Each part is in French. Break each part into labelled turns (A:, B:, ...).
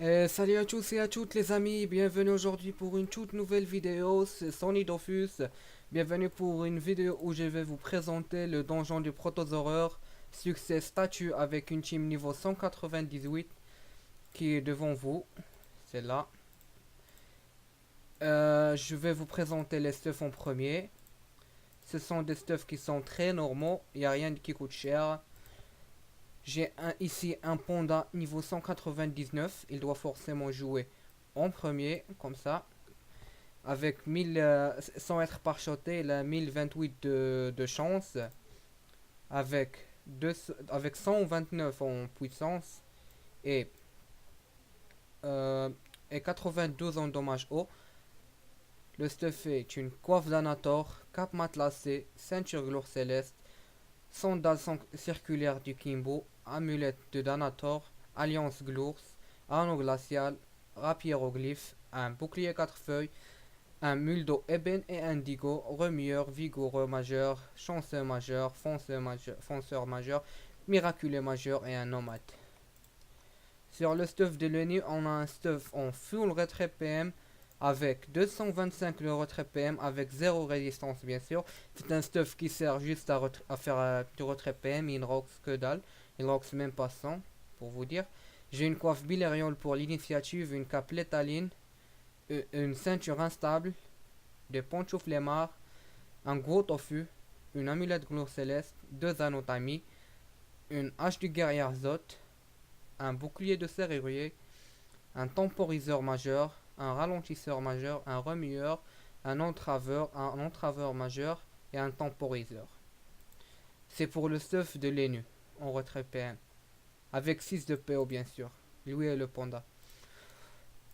A: Salut à tous et à toutes les amis, bienvenue aujourd'hui pour une toute nouvelle vidéo, c'est Sonny Dofus. Bienvenue pour une vidéo où je vais vous présenter le donjon du Protosaureur, succès statut avec une team niveau 198 qui est devant vous, c'est là. Je vais vous présenter les stuffs en premier. Ce sont des stuffs qui sont très normaux, il n'y a rien qui coûte cher. J'ai ici un panda niveau 199, il doit forcément jouer en premier, comme ça. Avec 1000, sans être parchoté, il a 1028 de chance. Avec, avec 129 en puissance et, euh, et 92 en dommage haut. Le stuff est une coiffe d'Anator, cape matelassé, ceinture gloire céleste, sondage circulaire du Kimbo, amulette de Danator, alliance glours, anneau glacial, rapiéroglyphe, un bouclier 4 feuilles, un muldo ébène et indigo, remueur, vigoureux majeur, chanceux majeur, fonceur majeur, miraculeux majeur et un nomade. Sur le stuff de l'ONU, on a un stuff en full retrait PM avec 225 le retrait PM avec 0 résistance bien sûr. C'est un stuff qui sert juste à faire du retrait PM, il ne rocks que dalle. Il rocks même pas 100 pour vous dire. J'ai une coiffe bilériole pour l'initiative, une cape létaline, une ceinture instable, des ponchos flemmards, un gros tofu, une amulette gloire céleste, deux anneaux tamis, une hache du guerrier Zot, un bouclier de serrurier, un temporiseur majeur, un ralentisseur majeur, un remueur, un entraveur majeur et un temporiseur. C'est pour le stuff de l'ENU, en retrait PM, avec 6 de PO bien sûr, lui et le panda.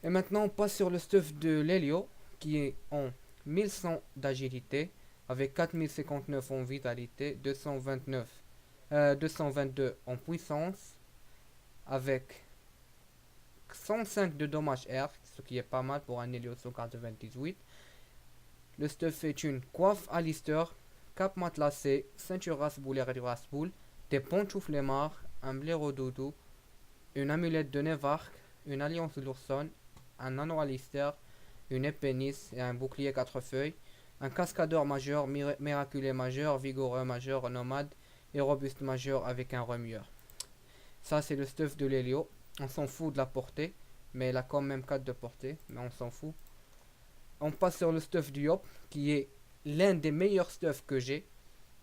A: Et maintenant on passe sur le stuff de l'Helio, qui est en 1100 d'agilité, avec 4059 en vitalité, 222 en puissance, avec 105 de dommages air, ce qui est pas mal pour un Helio 198. Le stuff est une coiffe Alistair, cap matelassé, ceinture rasboul et du rasboul, des ponchos flemmards, un blaireau doudou, une amulette de Nevark, une alliance de l'ourson, un anneau Alistair, une épénis et un bouclier 4 feuilles, un cascadeur majeur, miraculé majeur, vigoureux majeur, nomade et robuste majeur avec un remueur. Ça c'est le stuff de l'Helio. On s'en fout de la portée, mais il a quand même 4 de portée, mais on s'en fout. On passe sur le stuff du Yop, qui est l'un des meilleurs stuffs que j'ai.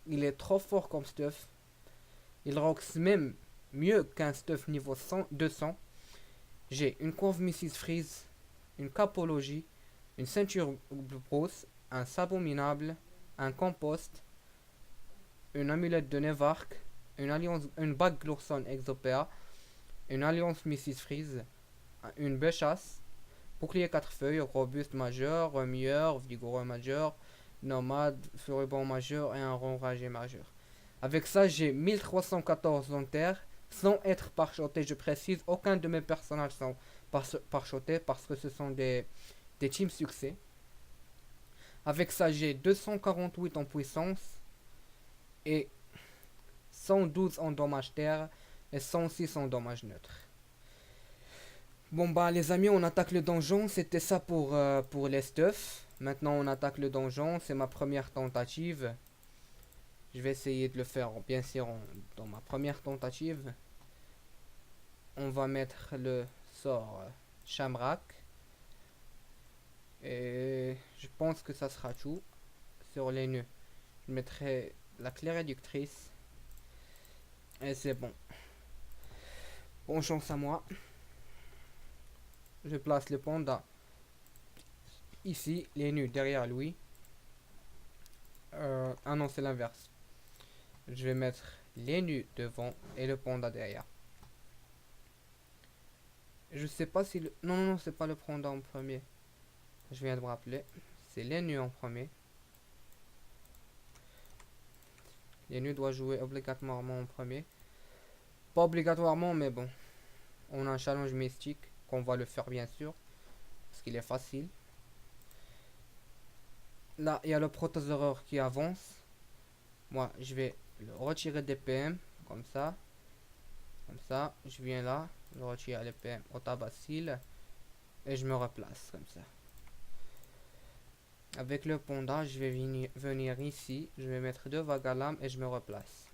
A: Il est trop fort comme stuff. Il rocks même mieux qu'un stuff niveau 100, 200. J'ai une conve Mrs. Freeze, une capologie, une ceinture brousse, un sabot minable, un compost, une amulette de Nevark, une bague Glourson Exopéa, une alliance Mrs. Freeze, une béchasse, bouclier 4 feuilles, robuste majeur, remueur, vigoureux majeur, nomade, furibond majeur et un ronragé majeur. Avec ça, j'ai 1314 en terre, sans être parchoté, je précise, aucun de mes personnages sont parchotés parce que ce sont des teams succès. Avec ça, j'ai 248 en puissance et 112 en dommage terre et 106 en dommage neutre. Bon bah les amis, on attaque le donjon, c'était ça pour les stuffs. Maintenant on attaque le donjon, c'est ma première tentative. Je vais essayer de le faire bien sûr dans ma première tentative. On va mettre le sort Shamrock. Et je pense que ça sera tout sur les nœuds. Je mettrai la clé réductrice. Et c'est bon. Bonne chance à moi. Je place le panda ici, les nœuds derrière lui. Ah non, c'est l'inverse. Je vais mettre les nœuds devant et le panda derrière. Je sais pas si le... Non, non, non, c'est pas le panda en premier. Je viens de me rappeler. C'est les nœuds en premier. Les nœuds doivent jouer obligatoirement en premier. Pas obligatoirement, mais bon. On a un challenge mystique qu'on va le faire bien sûr. Parce qu'il est facile. Là, il y a le protosaureur qui avance. Moi, je vais le retirer des PM. Comme ça. Comme ça. Je viens là. Je retire les PM au tabasil et je me replace comme ça. Avec le panda, je vais venir ici, je vais mettre 2 vagues à lame et je me replace.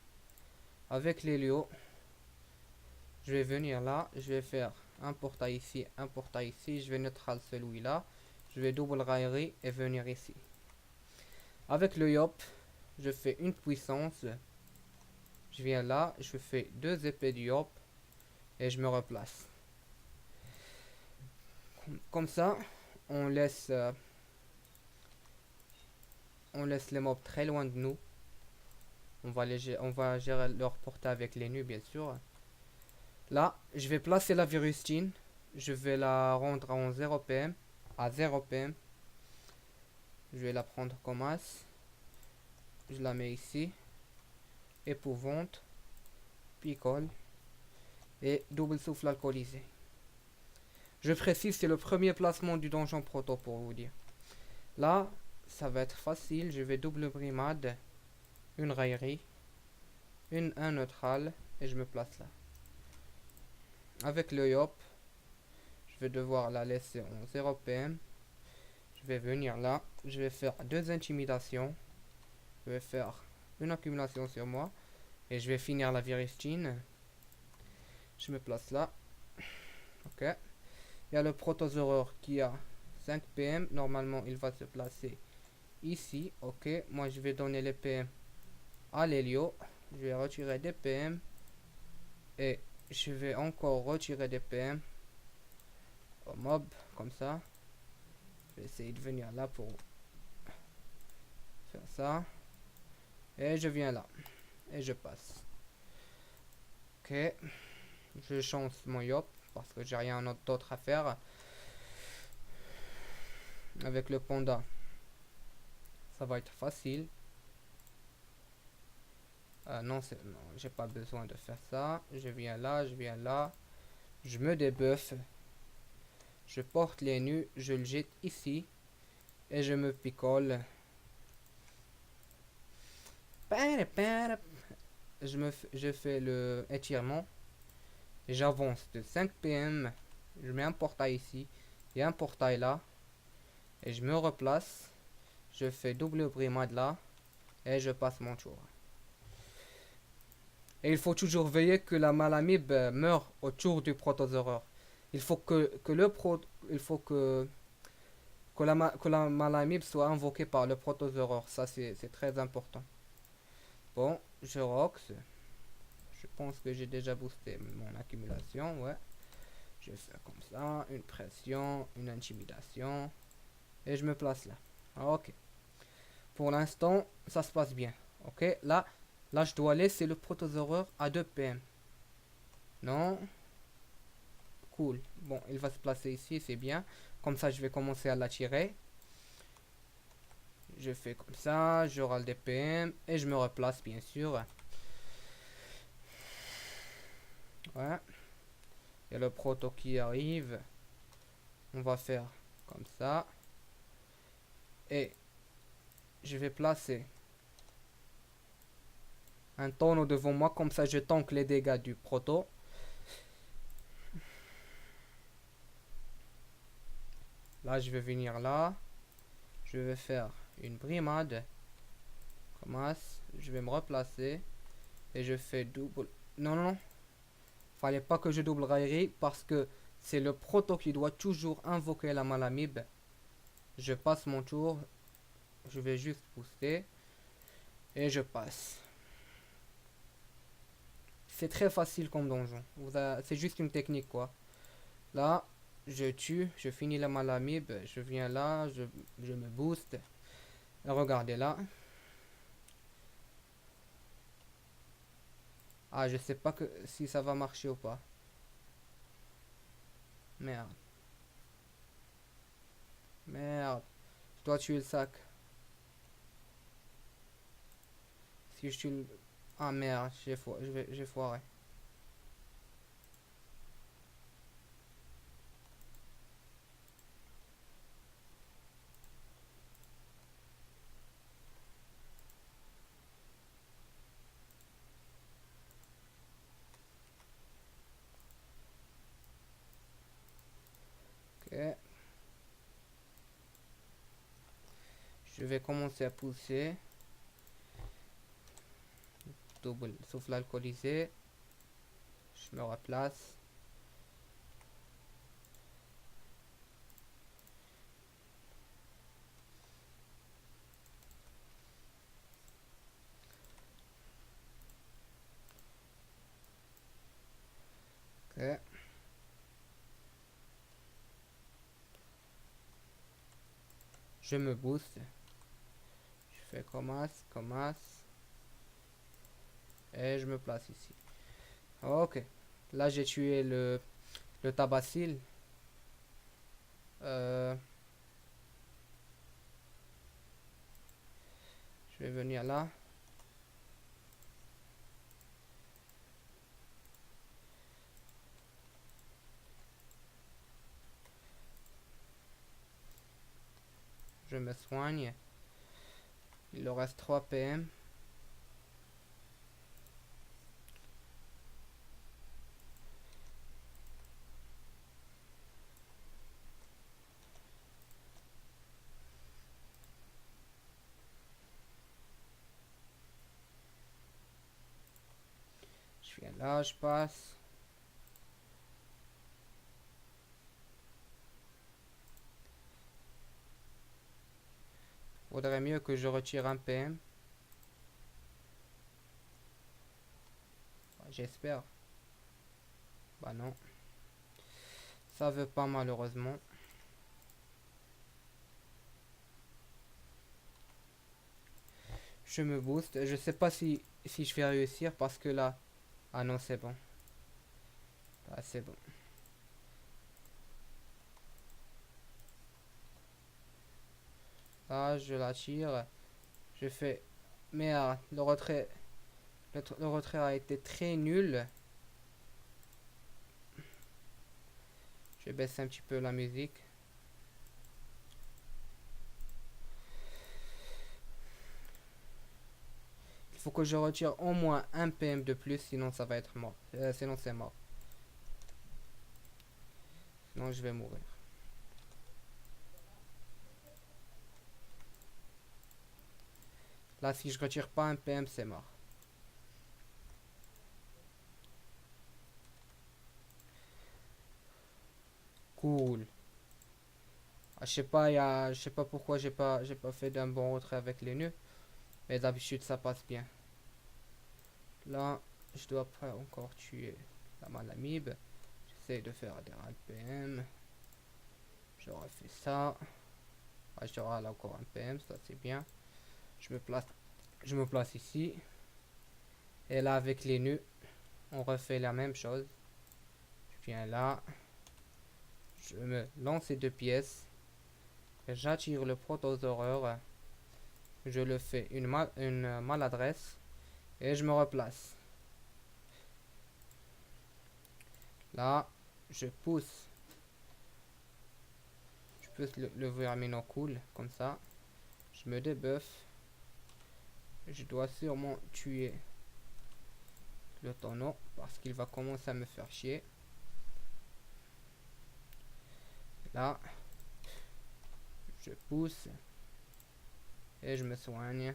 A: Avec l'hélio, je vais venir là, je vais faire un portail ici, un portail ici, je vais neutral celui-là, je vais double raillerie et venir ici. Avec le yop, je fais une puissance, je viens là, je fais 2 épées du yop et je me replace. Comme ça, on laisse les mobs très loin de nous. On va gérer leur portée avec les nus, bien sûr. Là, je vais placer la virustine. Je vais la rendre en 0 PM. À 0 PM. Je vais la prendre comme as. Je la mets ici. Épouvante. Picole. Et double souffle alcoolisé. Je précise, c'est le premier placement du donjon proto pour vous dire. Là, ça va être facile. Je vais double brimade. Une raillerie. Un neutral. Et je me place là. Avec le yop, je vais devoir la laisser en 0 PM. Je vais venir là. Je vais faire 2 intimidations. Je vais faire une accumulation sur moi. Et je vais finir la viristine. Je me place là. Ok. Il y a le protosaureur qui a 5 PM. Normalement, il va se placer ici. Ok. Moi, je vais donner les PM à l'hélio. Je vais retirer des PM. Et je vais encore retirer des PM au mob. Comme ça. Je vais essayer de venir là pour faire ça. Et je viens là. Et je passe. Ok. Je change mon yop parce que j'ai rien d'autre à faire. Avec le panda, ça va être facile. Non, j'ai pas besoin de faire ça. Je viens là, je viens là. Je me débuffe. Je porte les nus, je le jette ici. Et je me picole. Je fais le étirement. J'avance de 5 PM. Je mets un portail ici. Et un portail là. Et je me replace. Je fais double brimade là. Et je passe mon tour. Et il faut toujours veiller que la malamib meure autour du protosaureur. Il faut que la malamib soit invoquée par le protosaureur. Ça c'est très important. Bon, je rox. Je pense que j'ai déjà boosté mon accumulation. Ouais. Je fais comme ça. Une pression, une intimidation. Et je me place là. Ok. Pour l'instant, ça se passe bien. Ok. Là, je dois laisser le protosaureur à 2 PM. Non. Cool. Bon, il va se placer ici, c'est bien. Comme ça, je vais commencer à l'attirer. Je fais comme ça, je râle des PM et je me replace, bien sûr. Ouais. Il y a le proto qui arrive. On va faire comme ça. Et je vais placer un tonneau devant moi, comme ça je tank les dégâts du proto. Là, je vais venir là. Je vais faire une brimade. Commence. Je vais me replacer. Et je fais double. Non, non, non. Fallait pas que je double raillerie parce que c'est le proto qui doit toujours invoquer la malamib. Je passe mon tour. Je vais juste booster. Et je passe. C'est très facile comme donjon. C'est juste une technique quoi. Là, je tue, je finis la malamib, je viens là, je me booste. Et regardez là. Ah, je sais pas si ça va marcher ou pas. Merde. Merde. Je dois tuer le sac. Si je tue le... Ah merde, j'ai foiré. Ok. Je vais commencer à pousser. Double souffle alcoolisé. Je me replace. Ok. Je me booste. Je fais commence, commence. Et je me place ici. Ok. Là, j'ai tué le tabacile. Je vais venir là. Je me soigne. Il leur reste 3 PM. Je viens là, je passe. Vaudrait mieux que je retire un PM. J'espère. Bah non. Ça veut pas malheureusement. Je me booste. Je sais pas si je vais réussir parce que là... Ah non, c'est bon. Ah, c'est bon. Là, je la tire. Je fais... Merde, le retrait... Le retrait a été très nul. Je vais baisser un petit peu la musique. Il faut que je retire au moins un PM de plus, sinon ça va être mort. Sinon c'est mort. Sinon je vais mourir. Là, si je retire pas un PM, c'est mort. Cool. Ah, je sais pas pourquoi j'ai pas fait d'un bon retrait avec les nœuds. Mais d'habitude, ça passe bien. Là, je dois pas encore tuer la malamib. J'essaie de faire des PM. Je refais ça. Ah, j'aurai là encore un PM, ça c'est bien. Je me place ici. Et là, avec les nœuds, on refait la même chose. Je viens là. Je me lance ces deux pièces. J'attire le protosaureur. Je le fais une maladresse. Et je me replace. Là, je pousse. Je pousse le vermino cool, comme ça. Je me débuffe. Je dois sûrement tuer le tonneau parce qu'il va commencer à me faire chier. Là, je pousse et je me soigne.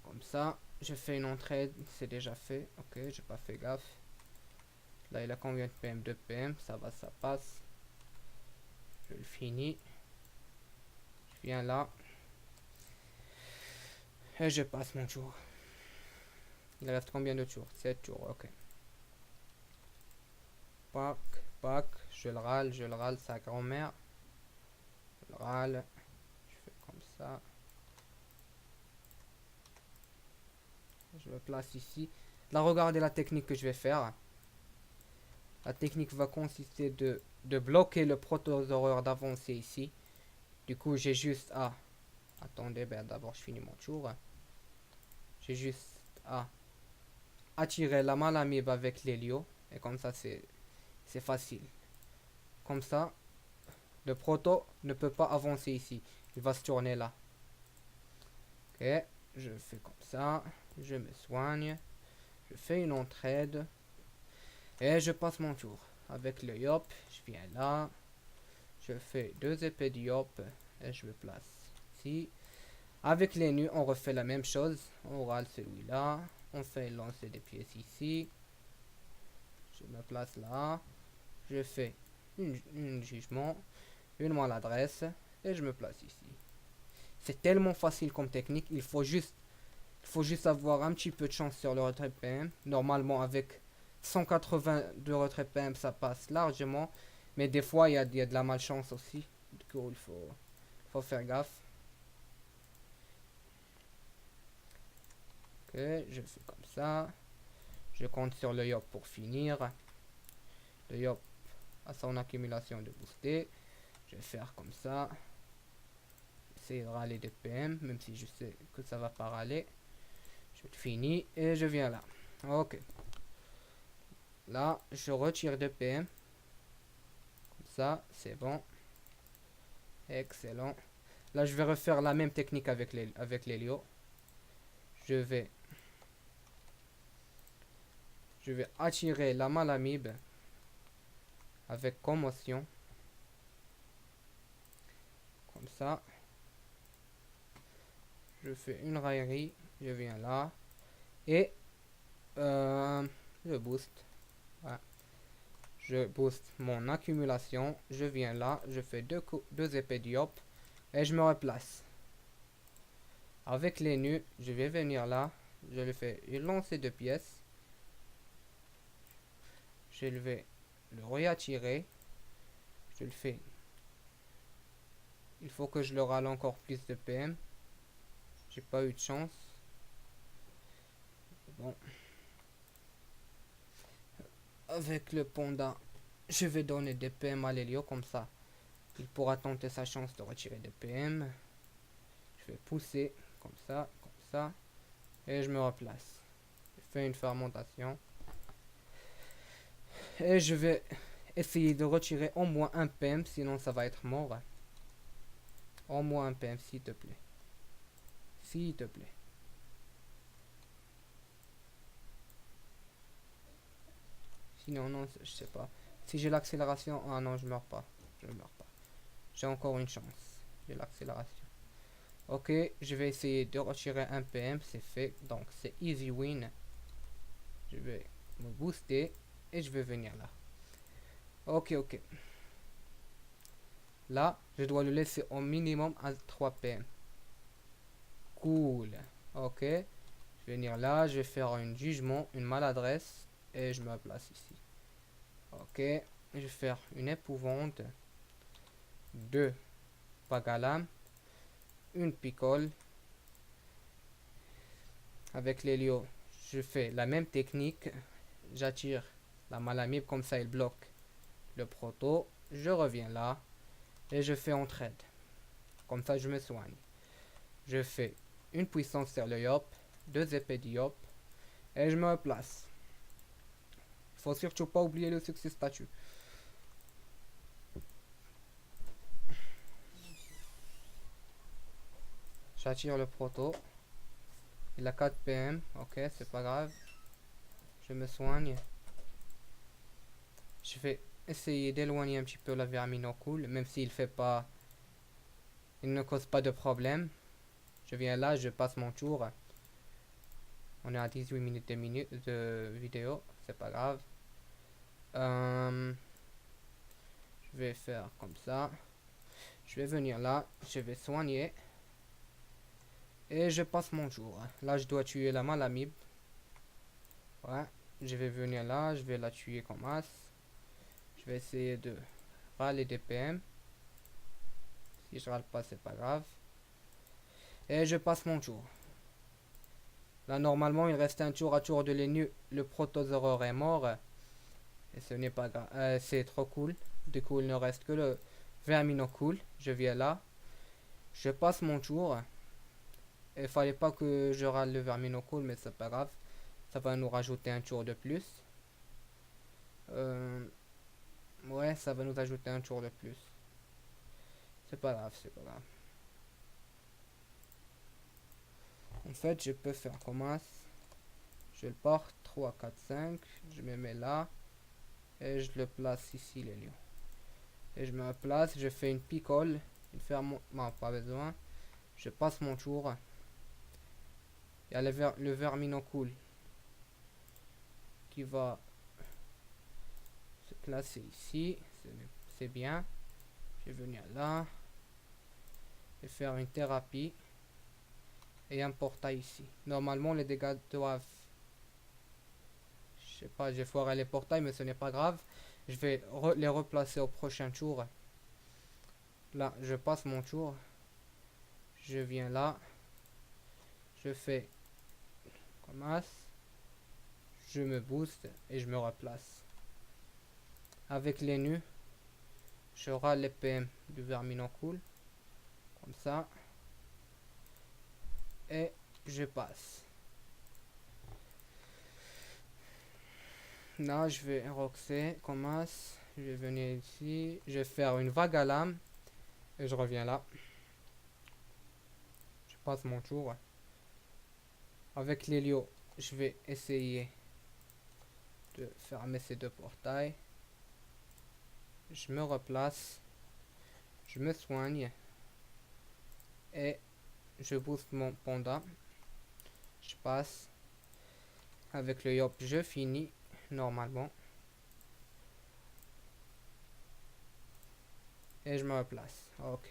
A: Comme ça, je fais une entraide, c'est déjà fait. Ok, j'ai pas fait gaffe. Là, il a combien de PM? 2 PM, ça va, ça passe. Je le finis. Je viens là. Et je passe mon tour. Il reste combien de tours? 7 tours, ok. Pac, pac, je le râle, sa grand-mère. Je le râle. Je fais comme ça. Je me place ici. Là, regardez la technique que je vais faire. La technique va consister de bloquer le protosaureur d'avancer ici. Du coup, j'ai juste à... Attendez, ben d'abord, je finis mon tour. J'ai juste à attirer la malamib avec l'hélio. Et comme ça, c'est facile. Comme ça, le proto ne peut pas avancer ici. Il va se tourner là. Ok, je fais comme ça. Je me soigne. Je fais une entraide. Et je passe mon tour. avec le yop, je viens là, je fais 2 épées de yop et je me place ici. Avec les nus, on refait la même chose. On râle celui-là, on fait lancer des pièces ici. Je me place là, je fais une jugement, une maladresse et je me place ici. C'est tellement facile comme technique, il faut juste avoir un petit peu de chance sur le retrait PM. Normalement, avec 180 de retrait PM, ça passe largement. Mais des fois, il y a de la malchance aussi. Du coup, il faut faire gaffe. Ok, je fais comme ça. Je compte sur le yop pour finir. Le yop a son accumulation de booster. Je vais faire comme ça. Essayer de râler des PM, même si je sais que ça va pas râler. Je finis et je viens là. Ok. Là, je retire de PM. Comme ça, c'est bon. Excellent. Là, je vais refaire la même technique avec l'Helio. Je vais attirer la Malamib avec commotion. Comme ça. Je fais une raillerie. Je viens là. Et je booste. Voilà. Je booste mon accumulation. Je viens là. Je fais deux épées diop. Et je me replace. Avec les nus, je vais venir là. Je le fais une lancée de pièces. Je vais le réattirer. Je le fais. Il faut que je le râle encore plus de PM. J'ai pas eu de chance. Bon. Avec le panda, je vais donner des PM à l'Helio comme ça. Il pourra tenter sa chance de retirer des PM. Je vais pousser comme ça, comme ça. Et je me replace. Je fais une fermentation. Et je vais essayer de retirer au moins un PM, sinon ça va être mort. Au moins un PM, s'il te plaît. S'il te plaît. Sinon, non, je sais pas. Si j'ai l'accélération... Ah non, je meurs pas. Je meurs pas. J'ai encore une chance. J'ai l'accélération. Ok, je vais essayer de retirer un PM. C'est fait. Donc, c'est easy win. Je vais me booster. Et je vais venir là. Ok, ok. Là, je dois le laisser au minimum à 3 PM. Cool. Ok. Je vais venir là. Je vais faire un jugement, une maladresse. Et je me place ici. Ok. Je vais faire une épouvante. 2 Pagalam. Une picole. Avec l'Helio, je fais la même technique. J'attire la Malamib, comme ça il bloque le proto. Je reviens là. Et je fais entraide. Comme ça je me soigne. Je fais une puissance sur le Yop. 2 épées de Yop. Et je me replace. Il faut surtout pas oublier le succès statut. J'attire le proto. Il a 4 PM. Ok, c'est pas grave. Je me soigne. Je vais essayer d'éloigner un petit peu la verminocool, même s'il fait pas... Il ne cause pas de problème. Je viens là, je passe mon tour. On est à 18 minutes de vidéo, c'est pas grave. Je vais faire comme ça. Je vais venir là, je vais soigner. Et je passe mon tour. Là, je dois tuer la Malamib. Ouais, je vais venir là, je vais la tuer comme as. Je vais essayer de râler des PM. Si je râle pas, c'est pas grave. Et je passe mon tour. Là, normalement, il reste un tour à tour de l'ennemi. Le protosaureur est mort. Et ce n'est pas grave. C'est trop cool. Du coup, il ne reste que le verminocool. Je viens là. Je passe mon tour. Il fallait pas que je râle le verminocool, mais c'est pas grave. Ça va nous rajouter un tour de plus. Ouais, ça va nous ajouter un tour de plus. C'est pas grave, c'est pas grave. En fait, je peux faire comme ça. Je le porte 3, 4, 5. Je me mets là. Et je le place ici, les lions. Et je me place, je fais une picole. Non, pas besoin. Je passe mon tour. Il y a le verminocool qui va se placer ici. C'est bien. Je vais venir là. Et faire une thérapie. Et un portail ici. Normalement, les dégâts doivent... Je sais pas, j'ai foiré les portails, mais ce n'est pas grave. Je vais les replacer au prochain tour. Là, je passe mon tour. Je viens là. Je fais comme as. Je me booste et je me replace. Avec les nus, je râle les PM du verminocool. Comme ça. Et je passe. Là, je vais roxer comme as. Je vais venir ici. Je vais faire une vague à lame. Et je reviens là. Je passe mon tour. Avec l'hélio, je vais essayer de fermer ces deux portails. Je me replace. Je me soigne. Et je booste mon panda. Je passe. Avec le yop, je finis normalement. Et je me replace. Ok.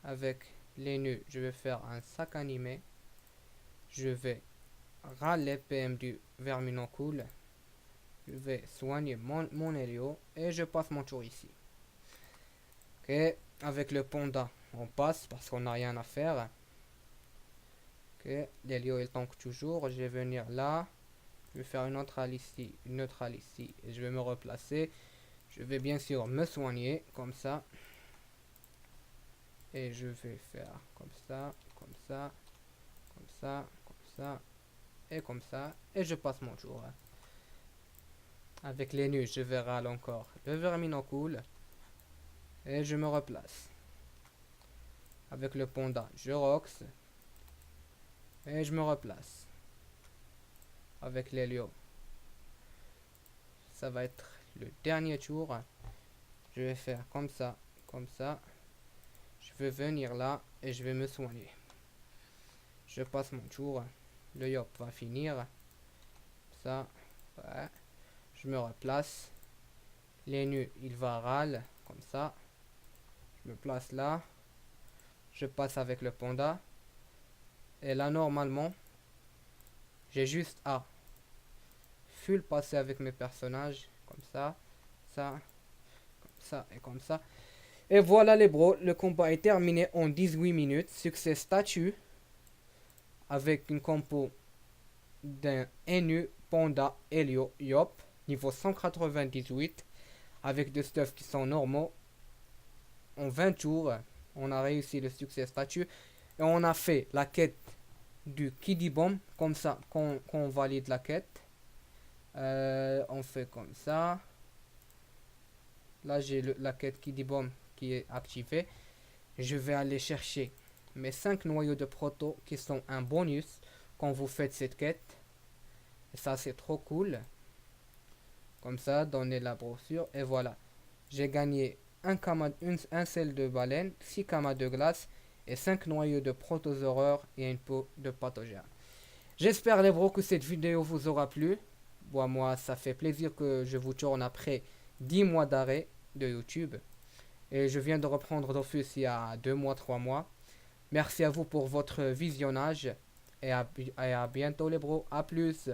A: Avec les nœuds, je vais faire un sac animé. Je vais râler PM du verminocool. Je vais soigner mon hélio. Et je passe mon tour ici. Ok. Avec le panda, on passe parce qu'on n'a rien à faire. Ok. L'hélio il tank toujours. Je vais venir là. Je vais faire une neutrale ici. Une neutrale ici. Et je vais me replacer. Je vais bien sûr me soigner. Comme ça. Et je vais faire comme ça. Comme ça. Comme ça. Comme ça. Et comme ça. Et je passe mon tour. Avec les nus, je vais râler encore le verminocool. Et je me replace. Avec le panda, je rox. Et je me replace. Avec l'hélio. Ça va être le dernier tour. Je vais faire comme ça. Comme ça. Je vais venir là. Et je vais me soigner. Je passe mon tour. Le yop va finir. Ça. Ouais. Je me replace. Les nus, il va râler. Comme ça. Je me place là. Je passe avec le panda. Et là, normalement, j'ai juste à full passer avec mes personnages. Comme ça. Ça. Comme ça et comme ça. Et voilà les bros. Le combat est terminé en 18 minutes. Succès statut. Avec une compo d'un NU, Panda, Helio, Yop. Niveau 198. Avec des stuffs qui sont normaux. En 20 tours. On a réussi le succès statut. Et on a fait la quête du Kiddy Bomb. Comme ça, qu'on valide la quête. On fait comme ça. Là, j'ai la quête Kiddy Bomb qui est activée. Je vais aller chercher mes 5 noyaux de proto qui sont un bonus quand vous faites cette quête. Et ça, c'est trop cool. Comme ça, donnez la brochure. Et voilà. J'ai gagné un sel de baleine, 6 camas de glace et 5 noyaux de protosaureur et une peau de pathogène. J'espère les bros que cette vidéo vous aura plu. Bon, moi ça fait plaisir que je vous tourne après 10 mois d'arrêt de YouTube. Et je viens de reprendre Dofus il y a 2 mois, 3 mois. Merci à vous pour votre visionnage. Et à bientôt les bros. À plus.